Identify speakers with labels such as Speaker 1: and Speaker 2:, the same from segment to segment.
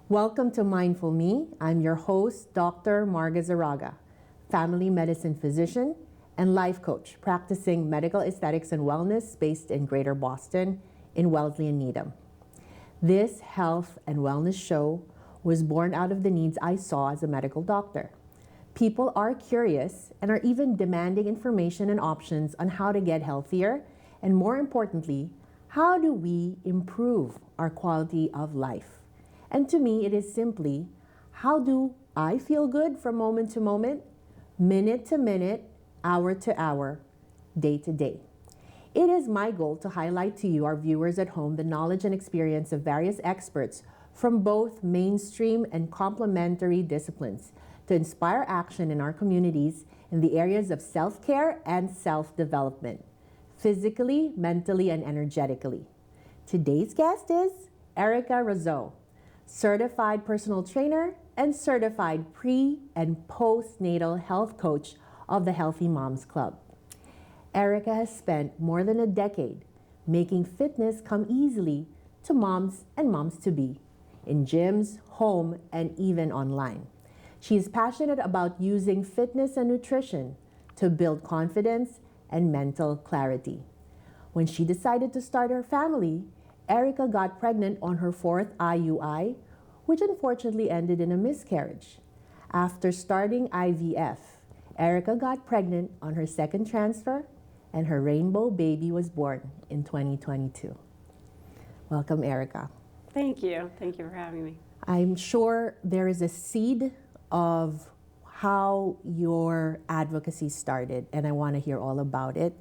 Speaker 1: Welcome to Mindful Me. I'm your host, Dr. Marga Zarraga, family medicine physician and life coach practicing medical aesthetics and wellness based in Greater Boston in Wellesley and Needham. This health and wellness show was born out of the needs I saw as a medical doctor. People are curious and are even demanding information and options on how to get healthier, and more importantly, how do we improve our quality of life? And to me, it is simply, how do I feel good from moment to moment, minute to minute, hour to hour, day to day? It is my goal to highlight to you, our viewers at home, the knowledge and experience of various experts from both mainstream and complementary disciplines to inspire action in our communities in the areas of self-care and self-development, physically, mentally, and energetically. Today's guest is Erika Rousseau, certified personal trainer and certified pre- and postnatal health coach of the Healthy Moms Club. Erika has spent more than a decade making fitness come easily to moms and moms-to-be, in gyms, home, and even online. She is passionate about using fitness and nutrition to build confidence and mental clarity. When she decided to start her family, Erika got pregnant on her fourth IUI, which unfortunately ended in a miscarriage. After starting IVF, Erika got pregnant on her second transfer, and her rainbow baby was born in 2022. Welcome, Erika.
Speaker 2: Thank you. Thank you for having me.
Speaker 1: I'm sure there is a seed of how your advocacy started, and I want to hear all about it.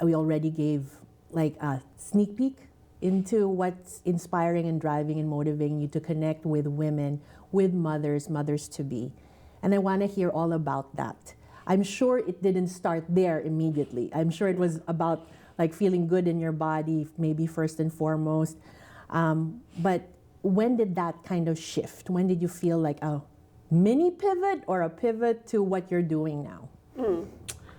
Speaker 1: We already gave like a sneak peek into what's inspiring and driving and motivating you to connect with women, with mothers to be. And I want to hear all about that. I'm sure it didn't start there immediately. I'm sure it was about like feeling good in your body, maybe first and foremost. But when did that kind of shift? When did you feel like a mini pivot or a pivot to what you're doing now?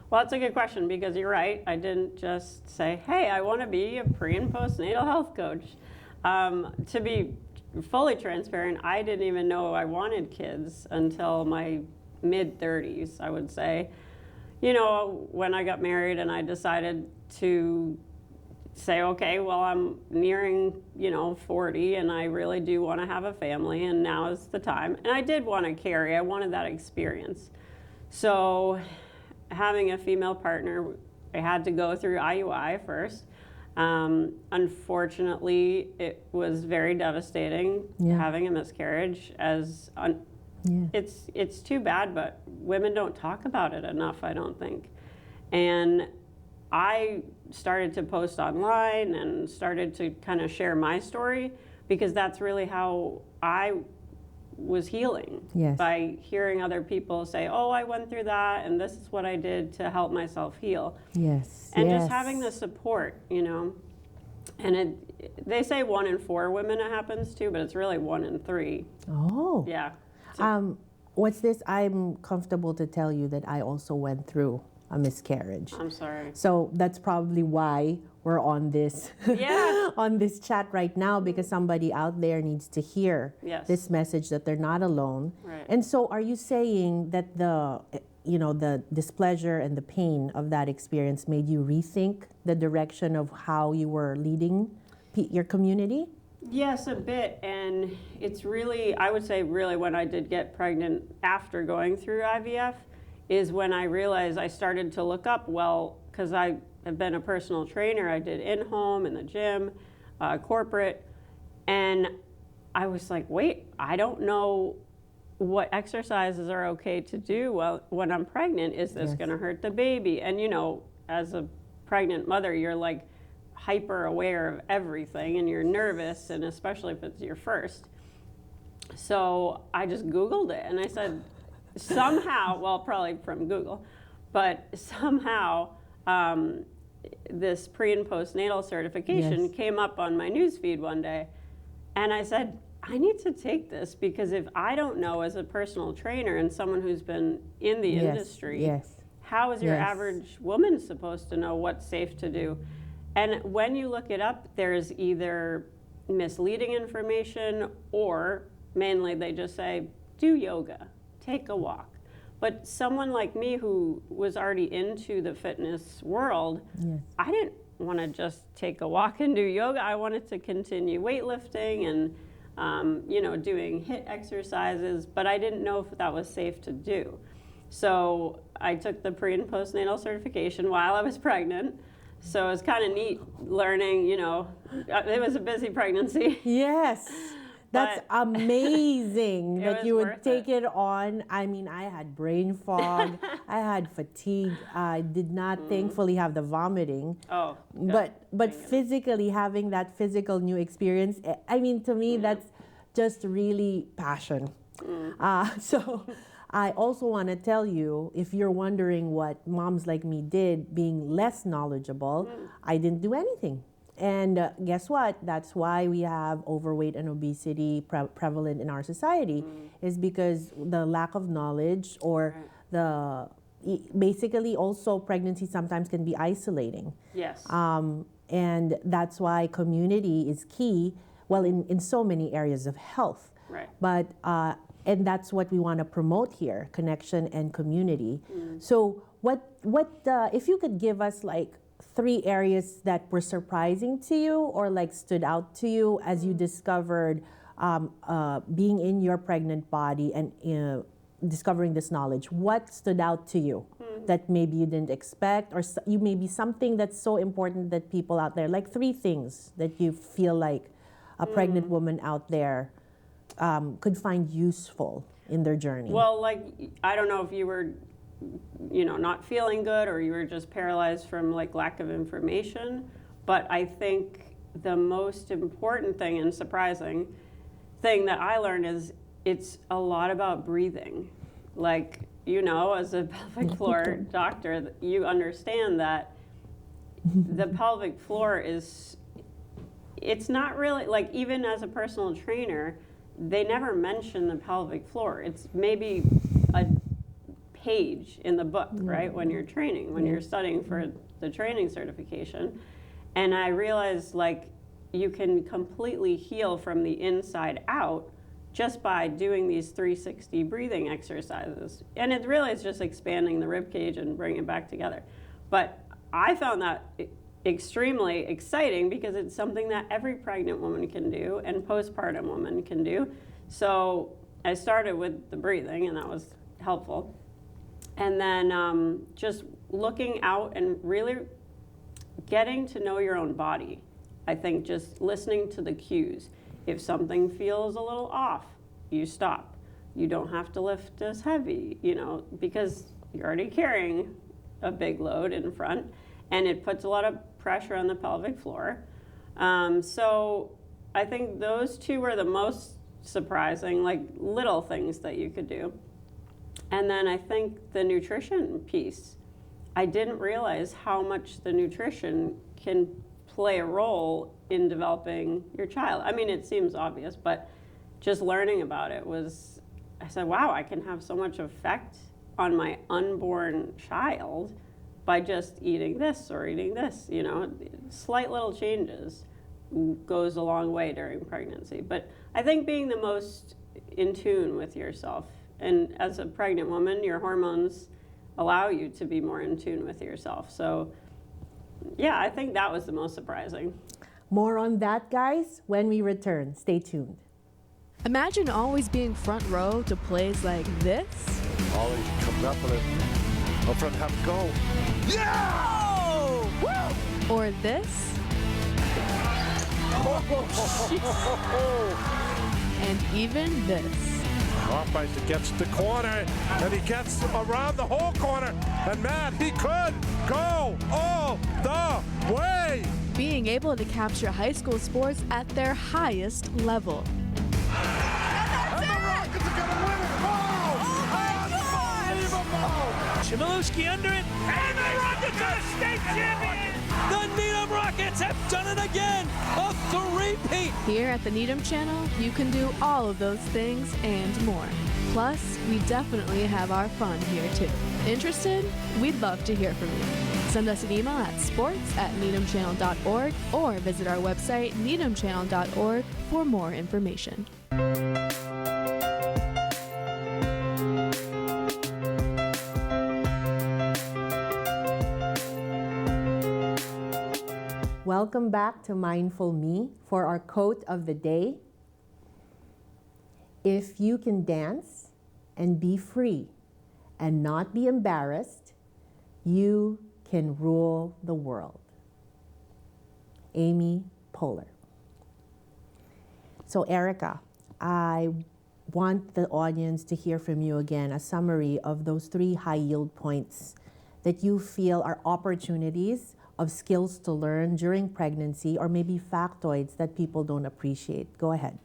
Speaker 2: Well, that's a good question because you're right. I didn't just say, hey, I want to be a pre and postnatal health coach. To be fully transparent, I didn't even know I wanted kids until my mid-30s, I would say. You know, when I got married and I decided to say, okay, well, I'm nearing, 40 and I really do want to have a family and now is the time. And I did want to carry, I wanted that experience. So having a female partner, I had to go through IUI first. Unfortunately, it was very devastating having a miscarriage. It's too bad, but women don't talk about it enough, I don't think. And I started to post online and started to kind of share my story because that's really how I was healing.
Speaker 1: Yes.
Speaker 2: By hearing other people say, oh, I went through that and this is what I did to help myself heal.
Speaker 1: Yes.
Speaker 2: And just having the support, And they say 1 in 4 women it happens to, but it's really 1 in 3.
Speaker 1: Oh.
Speaker 2: Yeah.
Speaker 1: What's this? I'm comfortable to tell you that I also went through a miscarriage.
Speaker 2: I'm sorry.
Speaker 1: So that's probably why we're on this on this chat right now, because somebody out there needs to hear this message that they're not alone.
Speaker 2: Right.
Speaker 1: And so are you saying that the displeasure and the pain of that experience made you rethink the direction of how you were leading your community?
Speaker 2: Yes, a bit. And it's really, I would say really when I did get pregnant after going through IVF is when I realized I started to look up, because I have been a personal trainer. I did in-home, in the gym, corporate. And I was like, wait, I don't know what exercises are okay to do when I'm pregnant. Is this going to hurt the baby? And as a pregnant mother, you're like hyper aware of everything and you're nervous, and especially if it's your first. So I just Googled it and I said, somehow, well, probably from Google, but somehow this pre and postnatal certification came up on my newsfeed one day. And I said, I need to take this, because if I don't know as a personal trainer and someone who's been in the industry, how is your average woman supposed to know what's safe to do? And when you look it up, there's either misleading information, or mainly they just say, do yoga, take a walk. But someone like me who was already into the fitness world,
Speaker 1: Yes.
Speaker 2: I didn't want to just take a walk and do yoga. I wanted to continue weightlifting and doing HIIT exercises, but I didn't know if that was safe to do. So I took the pre and postnatal certification while I was pregnant. So it was kind of neat learning, it was a busy pregnancy.
Speaker 1: Yes. That's amazing that you would take it on. I mean, I had brain fog, I had fatigue. I did not thankfully have the vomiting.
Speaker 2: Oh,
Speaker 1: but physically having that physical new experience, I mean, to me, that's just really passion. So I also want to tell you, if you're wondering what moms like me did being less knowledgeable, I didn't do anything. And guess what? That's why we have overweight and obesity prevalent in our society, is because the lack of knowledge, or basically also pregnancy sometimes can be isolating.
Speaker 2: Yes.
Speaker 1: And that's why community is key, well, in so many areas of health.
Speaker 2: Right.
Speaker 1: But, and that's what we want to promote here, connection and community. So what if you could give us like 3 areas that were surprising to you or like stood out to you as you discovered being in your pregnant body and discovering this knowledge. What stood out to you that maybe you didn't expect, or you maybe something that's so important that people out there, like 3 things that you feel like a pregnant woman out there could find useful in their journey?
Speaker 2: Well, like, I don't know if you were not feeling good, or you were just paralyzed from like lack of information. But I think the most important thing and surprising thing that I learned is it's a lot about breathing. Like, as a pelvic floor doctor, you understand that the pelvic floor it's not really, like, even as a personal trainer, they never mention the pelvic floor. It's maybe a page in the book, right? When you're training, when you're studying for the training certification. And I realized, like, you can completely heal from the inside out just by doing these 360 breathing exercises. And it really is just expanding the rib cage and bringing it back together. But I found that extremely exciting because it's something that every pregnant woman can do and postpartum woman can do. So I started with the breathing, and that was helpful. And then just looking out and really getting to know your own body. I think just listening to the cues. If something feels a little off, you stop. You don't have to lift as heavy, because you're already carrying a big load in front, and it puts a lot of pressure on the pelvic floor. So I think those 2 were the most surprising, like little things that you could do. And then I think the nutrition piece, I didn't realize how much the nutrition can play a role in developing your child. I mean, it seems obvious, but just learning about it I said, wow, I can have so much effect on my unborn child by just eating this or eating this, slight little changes goes a long way during pregnancy. But I think being the most in tune with yourself, and as a pregnant woman, your hormones allow you to be more in tune with yourself. So yeah, I think that was the most surprising.
Speaker 1: More on that, guys, when we return. Stay tuned.
Speaker 3: Imagine always being front row to plays like this.
Speaker 4: Ollie comes up with it. Up front, have it go. Yeah! Woo!
Speaker 3: Or this. And even this.
Speaker 4: Hoffmeister gets the corner, and he gets around the whole corner. And man, he could go all the way.
Speaker 3: Being able to capture high school sports at their highest level.
Speaker 4: And the Rockets are going to win it. Unbelievable!
Speaker 5: Chmielewski under it, and the Rockets are state champions! The Needham Rockets have done it again! A three-peat!
Speaker 3: Here at the Needham channel, you can do all of those things and more. Plus, we definitely have our fun here too. Interested? We'd love to hear from you. Send us an email at sports@needhamchannel.org or visit our website, needhamchannel.org, for more information.
Speaker 1: Welcome back to Mindful Me for our quote of the day. If you can dance and be free and not be embarrassed, you can rule the world. Amy Poehler. So Erika, I want the audience to hear from you again, a summary of those 3 high yield points that you feel are opportunities of skills to learn during pregnancy, or maybe factoids that people don't appreciate. Go ahead,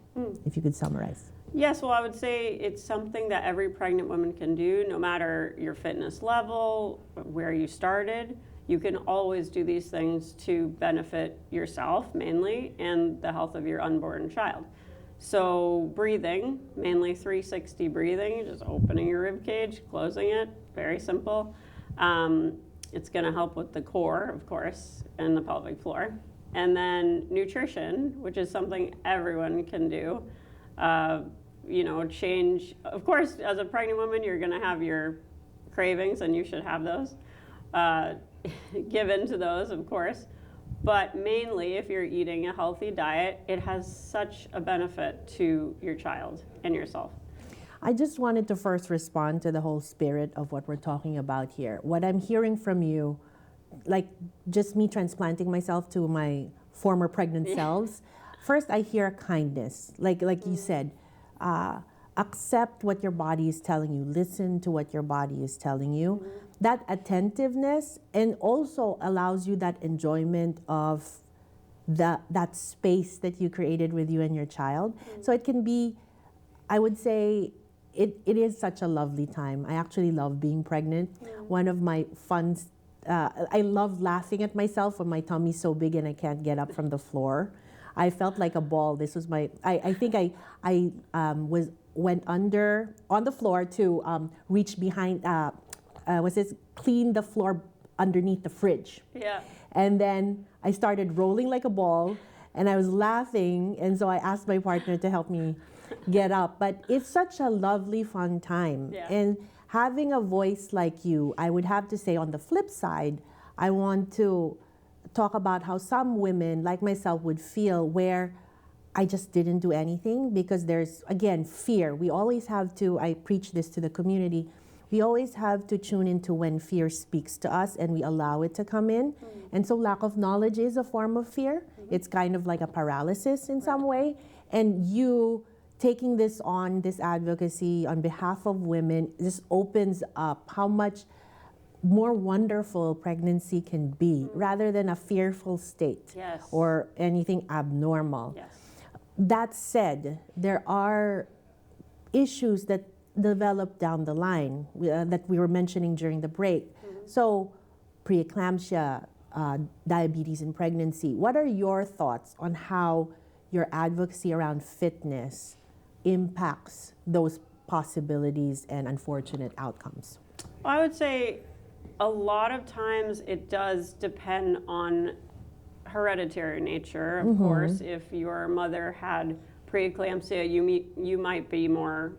Speaker 1: if you could summarize.
Speaker 2: Yes, well, I would say it's something that every pregnant woman can do, no matter your fitness level, where you started. You can always do these things to benefit yourself mainly and the health of your unborn child. So breathing, mainly 360 breathing, just opening your rib cage, closing it, very simple. It's going to help with the core, of course, and the pelvic floor. And then nutrition, which is something everyone can do. Change. Of course, as a pregnant woman, you're going to have your cravings, and you should have those. Give in to those, of course. But mainly, if you're eating a healthy diet, it has such a benefit to your child and yourself.
Speaker 1: I just wanted to first respond to the whole spirit of what we're talking about here. What I'm hearing from you, like just me transplanting myself to my former pregnant selves, first I hear kindness, like you said, accept what your body is telling you, listen to what your body is telling you. That attentiveness, and also allows you that enjoyment of that space that you created with you and your child. So it can be, I would say, it is such a lovely time. I actually love being pregnant. One of my fun, I love laughing at myself when my tummy's so big and I can't get up from the floor. I felt like a ball. This was my, I think I went under on the floor to reach behind, clean the floor underneath the fridge.
Speaker 2: Yeah.
Speaker 1: And then I started rolling like a ball and I was laughing. And so I asked my partner to help me get up. But it's such a lovely, fun time.
Speaker 2: Yeah.
Speaker 1: And having a voice like you, I would have to say on the flip side, I want to talk about how some women like myself would feel where I just didn't do anything because there's, again, fear. We always have to, I preach this to the community, we always have to tune into when fear speaks to us and we allow it to come in. And so lack of knowledge is a form of fear. It's kind of like a paralysis in some way. And you taking this on, this advocacy on behalf of women, this opens up how much more wonderful pregnancy can be rather than a fearful state or anything abnormal.
Speaker 2: Yes.
Speaker 1: That said, there are issues that develop down the line that we were mentioning during the break. So preeclampsia, diabetes in pregnancy. What are your thoughts on how your advocacy around fitness impacts those possibilities and unfortunate outcomes?
Speaker 2: I would say a lot of times it does depend on hereditary nature. Of course, if your mother had preeclampsia, you might be more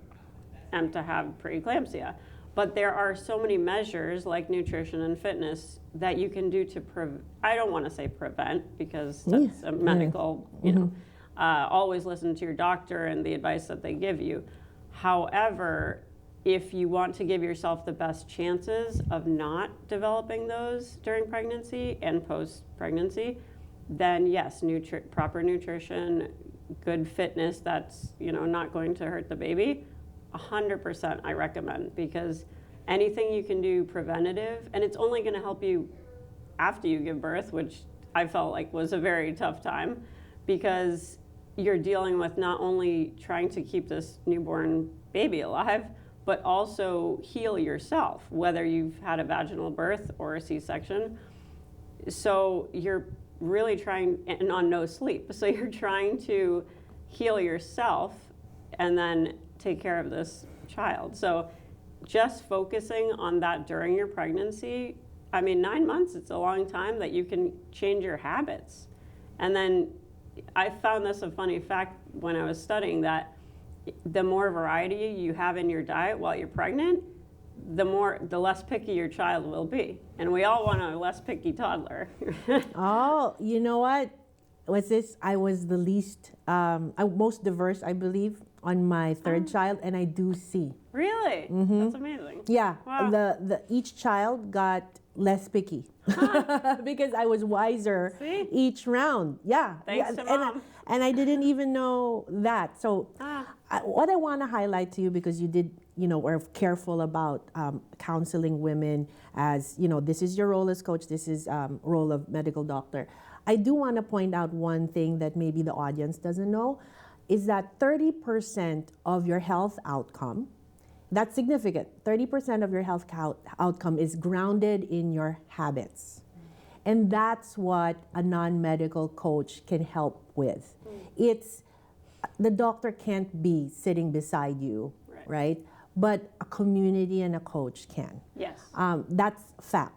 Speaker 2: apt to have preeclampsia. But there are so many measures like nutrition and fitness that you can do to I don't want to say prevent because that's a medical, always listen to your doctor and the advice that they give you. However, if you want to give yourself the best chances of not developing those during pregnancy and post-pregnancy, then yes, proper nutrition, good fitness that's not going to hurt the baby, 100% I recommend, because anything you can do preventative, and it's only going to help you after you give birth, which I felt like was a very tough time, because you're dealing with not only trying to keep this newborn baby alive, but also heal yourself, whether you've had a vaginal birth or a C-section. So you're really trying, and on no sleep, so you're trying to heal yourself and then take care of this child. So just focusing on that during your pregnancy, I mean, 9 months, it's a long time that you can change your habits. And then I found this a funny fact when I was studying, that the more variety you have in your diet while you're pregnant, the less picky your child will be. And we all want a less picky toddler.
Speaker 1: Oh, you know what? I was the least, most diverse, I believe, on my third child, and I do see.
Speaker 2: Really? That's amazing.
Speaker 1: Yeah,
Speaker 2: Wow.
Speaker 1: each child got less picky because I was wiser
Speaker 2: See?
Speaker 1: each round. Yeah.
Speaker 2: Thanks to Mom.
Speaker 1: And I didn't even know that. So what I want to highlight to you, because you did, were careful about counseling women as, this is your role as coach, this is role of medical doctor. I do want to point out one thing that maybe the audience doesn't know, is that 30% of your health outcome, that's significant, 30% of your health outcome is grounded in your habits. And that's what a non-medical coach can help with. The doctor can't be sitting beside you, right? But a community and a coach can.
Speaker 2: Yes.
Speaker 1: That's fact.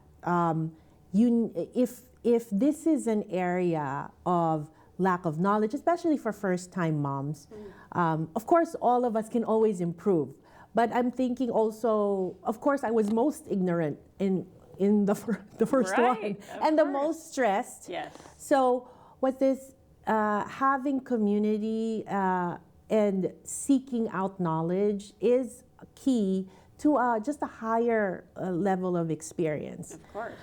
Speaker 1: If this is an area of lack of knowledge, especially for first-time moms, of course, all of us can always improve. But I'm thinking also, of course, I was most ignorant in the first one, and the most stressed.
Speaker 2: Yes.
Speaker 1: So what this having community and seeking out knowledge is key to just a higher level of experience.
Speaker 2: Of course.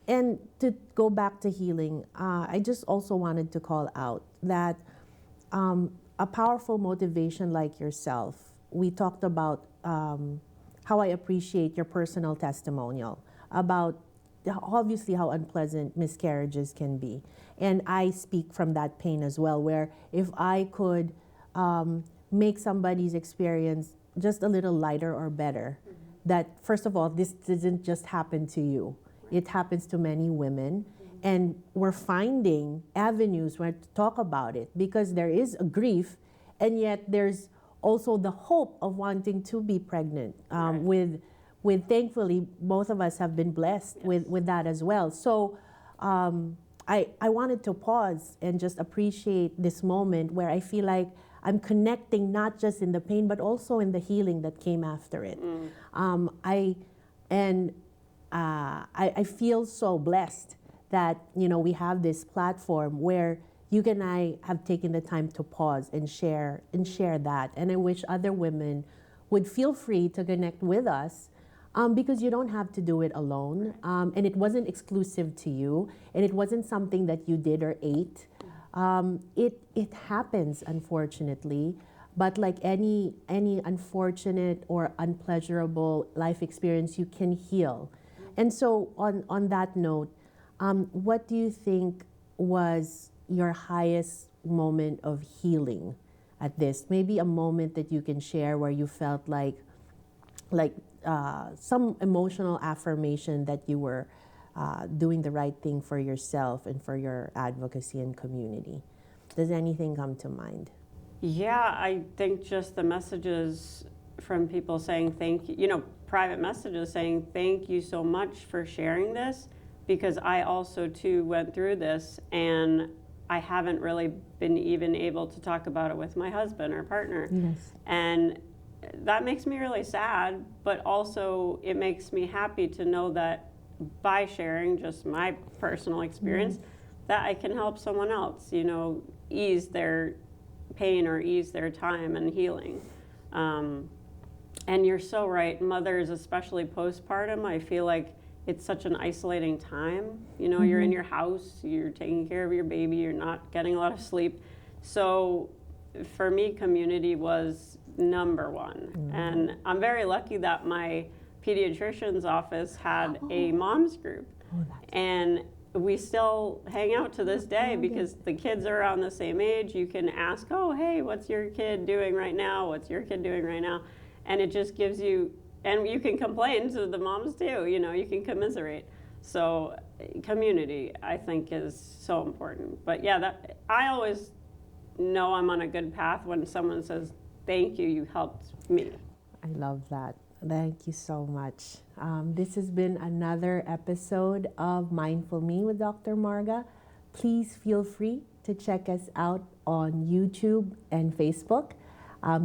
Speaker 1: And to go back to healing, I just also wanted to call out that a powerful motivation like yourself, we talked about how I appreciate your personal testimonial about obviously how unpleasant miscarriages can be. And I speak from that pain as well, where if I could make somebody's experience just a little lighter or better, that first of all, this doesn't just happen to you. It happens to many women, and we're finding avenues where to talk about it, because there is a grief, and yet there's also the hope of wanting to be pregnant. With thankfully, both of us have been blessed with that as well. So I wanted to pause and just appreciate this moment where I feel like I'm connecting not just in the pain, but also in the healing that came after it. I feel so blessed that we have this platform where you and I have taken the time to pause and share that. And I wish other women would feel free to connect with us, because you don't have to do it alone. And it wasn't exclusive to you, and it wasn't something that you did or ate. It happens, unfortunately. But like any unfortunate or unpleasurable life experience, you can heal. And so on that note, what do you think was your highest moment of healing at this? Maybe a moment that you can share where you felt like some emotional affirmation that you were doing the right thing for yourself and for your advocacy and community. Does anything come to mind?
Speaker 2: Yeah, I think just the messages from people saying thank you, private messages saying thank you so much for sharing this, because I also too went through this, and I haven't really been even able to talk about it with my husband or partner.
Speaker 1: Yes.
Speaker 2: And that makes me really sad, but also it makes me happy to know that by sharing just my personal experience, that I can help someone else, ease their pain or ease their time and healing. And you're so right, mothers, especially postpartum, I feel like it's such an isolating time. You're in your house, you're taking care of your baby, you're not getting a lot of sleep. So for me, community was number one. And I'm very lucky that my pediatrician's office had a mom's group. And we still hang out to this day because the kids are around the same age. You can ask, oh, hey, what's your kid doing right now? What's your kid doing right now? And it just gives you, and you can complain to the moms too, you can commiserate. So community, I think, is so important. But yeah, I always know I'm on a good path when someone says, thank you, you helped me.
Speaker 1: I love that. Thank you so much. This has been another episode of Mindful Me with Dr. Marga. Please feel free to check us out on YouTube and Facebook.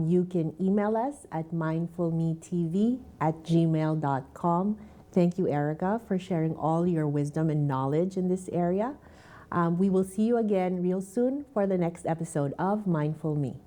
Speaker 1: You can email us at mindfulmetv@gmail.com. Thank you, Erika, for sharing all your wisdom and knowledge in this area. We will see you again real soon for the next episode of Mindful Me.